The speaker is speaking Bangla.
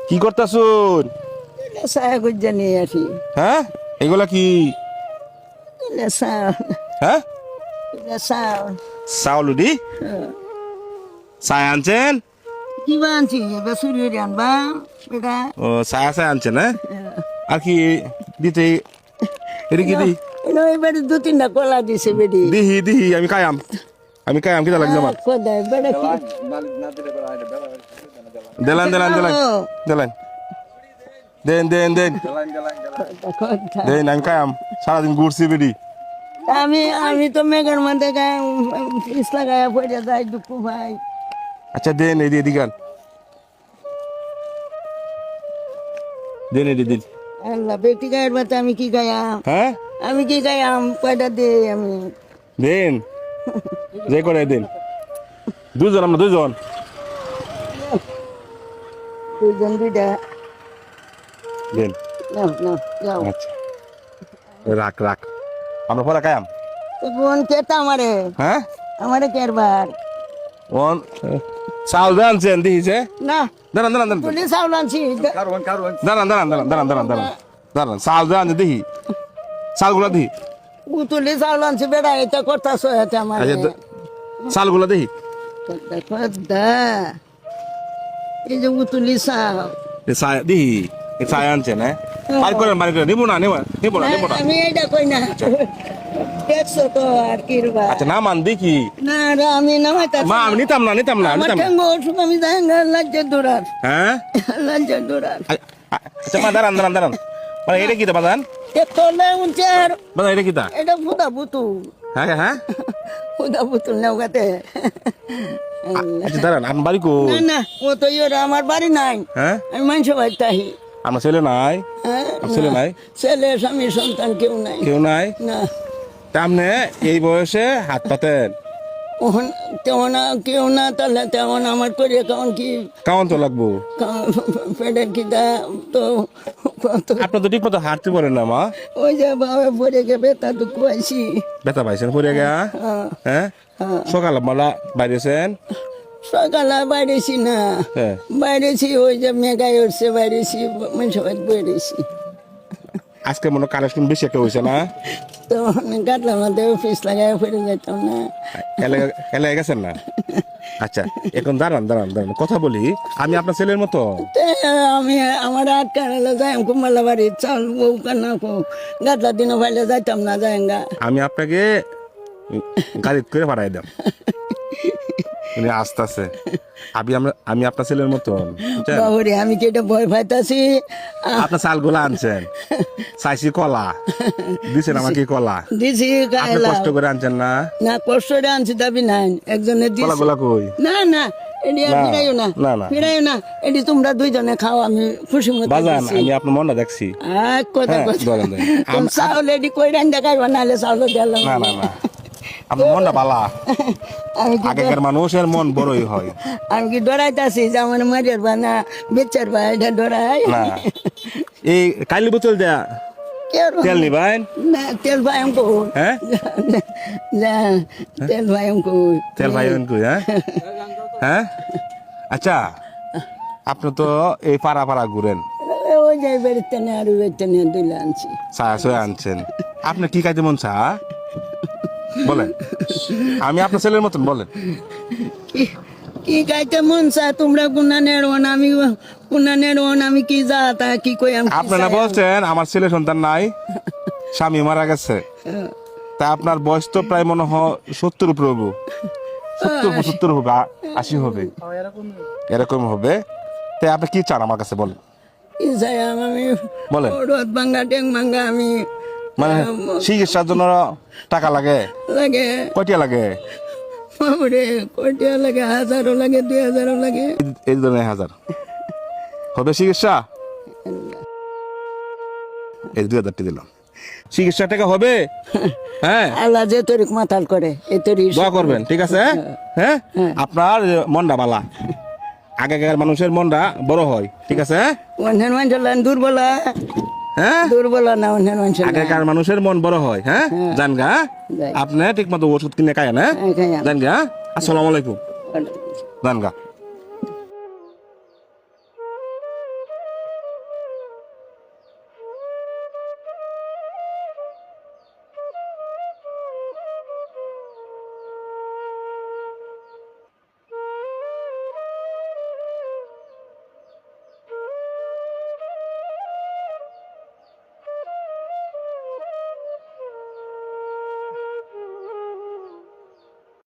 কি করতেছুন? সায়া গুজ্জা নিয়ে আসি। হ্যাঁ, এগুলা কি? হ্যাঁ, চাউলুডি চায় আনছেন? কি আনছি এবার চুরি করে আনবা বেটা। ও চায় আনছেন, হ্যাঁ? আর কি দিতে? এটা কি দিই? এবারে 2-3টা কলা দিছে বেডি। দিহি আমি কায়াম কিটা লাগছে আমার। কোথায় বেটা কি? দেন আমি কায়াম সারাদিন ঘুরছি বেডি। আমি তো মেঘের মধ্যে পিস লাগায় পড়ে যাই দুঃখ ভাই। আচ্ছা দেন এদিকে দিন। আল্লাহ বেটি গায়ের বাচ্চা আমি কি গায়াম? হ্যাঁ, আমি কি গায়াম? কয়টা দে আমি দেন যে করে দেন। আমরা দুজন দুইটা দেন। যাও। আচ্ছা রাখ আমরা পরে কায়াম। বোন কেতা আমারে হ্যাঁ আমারে কেরবার ওন চাউল আনছেন দিছে। না দাঁড়ান তুলি চাউল আনছি। দাঁড়ান চাউল আনছে দেখি চালগুলা দেখি। তুলি চাউল আনছি বেড়া এটা করতাছ এটা আমার চালগুলা দেখি। এই যে উতুলি চাল দেখি চায় আনছেন। হ্যাঁ বাড়ি করেন নিবো না আমি এটা কই না দেখছো তো আর কি রবা। আচ্ছা না মান দেখি না রে আমি নামাইতা মা আমি নিতাম না আমার ঠেঙ্গো ওষুধ আমি জাহাঙ্গা লজ্জা দৌড়ার হ্যাঁ লজ্জা দৌড়ার। আচ্ছা মা দাঁড়ান মানে এটা কি বাদান তোলে উঞ্চার বাদান এটা কি তা? এটা ফুদা বুতুল। হ্যাঁ ফুদা বুতুল নেওগাতে। আচ্ছা দাঁড়ান আপনার বাড়ি কো? না ও তো আমার বাড়ি নাই। হ্যাঁ আমি মানুষ বাড়িতে আহি। আমার ছেলে নাই? ছেলে নাই? ছেলে স্বামী সন্তান কেউ নাই না। আপনি এই বয়সে হাত পাতেন? তেমন কেউ না তাহলে তেমন আমার করে কেমন কি কেমন তো লাগবো পেটের কিতা তো আপনার তো ঠিক মতো হাঁটতে পারেন না মা। ওই যে বাবা পরে গে বেতা তো কুয়াইছি। ব্যথা পাইছেন পরে গা? হ্যাঁ সকালে মালা বাইরেছেন? সকালে বাইরেছি না বাইরেছি ওই যে মেঘাই উঠছে বাইরেছি মানুষ বাইরেছি। আজকে মনে কালেকশন বেশি একটা হয়েছে না? তো কাটলাম অফিস লাগাই ফিরে যেতাম না। এলাকায় গেছেন না? আচ্ছা এখন দাঁড়ান কথা বলি। আমি আপনার ছেলের মতো? আমি আমার আটকালে যাই কুম্বালা বাড়ি চাল বউ কান্না গাতলা দিনও ফাইলে যাইতাম না যায়গা। আমি আপনাকে গাড়ি করে পাঠাই দাম। উনি আসতেছে। আমি আপনার ছেলের মতো? বাবুরে আমি কি এটা ভয় পাইতাছি? আপনার চালগুলা আনছেন, চাইছি কলা দিছেন আমাকে কলা দিছি। কষ্ট করে আনছেন না? না কষ্ট করে আনছি দাবি নাই একজনে কলাগুলা কই? না এটি ফিরাইও না ফিরাইও না। এটি তোমরা দুইজনে খাও আমি খুশি মতো বাজান। আমি আপনার মনটা দেখছি। চাউল এটি কই রান দেখাইবা নাহলে চাউল দিলাম না আপনার মনটা বালা। আগেকার মানুষের মন বড়ই হয়। আমি কি ডরাইতাছি যে আমার মারিয়ার বা না বেচার বা এটা ডরাই না। এই কালি বোতল দেয়া তেল নিবাই না তেল ভাই আমকো। হ্যাঁ তেল ভাই আমকো হ্যাঁ আচ্ছা আপনি তো এই পাড়া ঘুরেন। ওই যাই বেড়িতে না আর বেড়িতে নিয়ে দুইলে আনছি চা আনছেন। আপনি কি খাইতে মন চা বলেন? আমি আপনার ছেলের মতন বলেন কি খাইতে মন চা? তোমরা গুনা নেড়ন আমি গুনা নেড়ন আমি কি যা তা কি কই? আপনারা বলছেন আমার ছেলে সন্তান নাই, স্বামী মারা গেছে। তা আপনার বয়স তো প্রায় মনে হয় 70 উপরে হবে, 70-75 হবে, 80 হবে, এরকম হবে। তাই আপনি কি চান আমার কাছে বলেন? আমি বলেন। রোদ ভাঙ্গা ট্যাং ভাঙ্গা আমি মানে চিকিৎসার জন্য টাকা লাগে? কয়টা লাগে? কয়টা লাগে? 1000ও লাগে 2000ও লাগে। এই ধরনের 1000 হবে চিকিৎসা? এই 2000 টাকা দিলাম, চিকিৎসা টাকা হবে? হ্যাঁ আল্লাহ যে তরিক মাতাল করে এই তরি দোয়া করবেন, ঠিক আছে? হ্যাঁ আপনার মনটা বালা। আগেকার মানুষের মনটা বড় হয়, ঠিক আছে? অন্যের মানুষের দুর্বল হ্যাঁ দুর্বল না অন্যের মানুষের। আগেকার মানুষের মন বড় হয়। হ্যাঁ জানগা আপনি ঠিক মতো ওষুধ কিনে খায় না জানগা। আসসালামু আলাইকুম জানগা।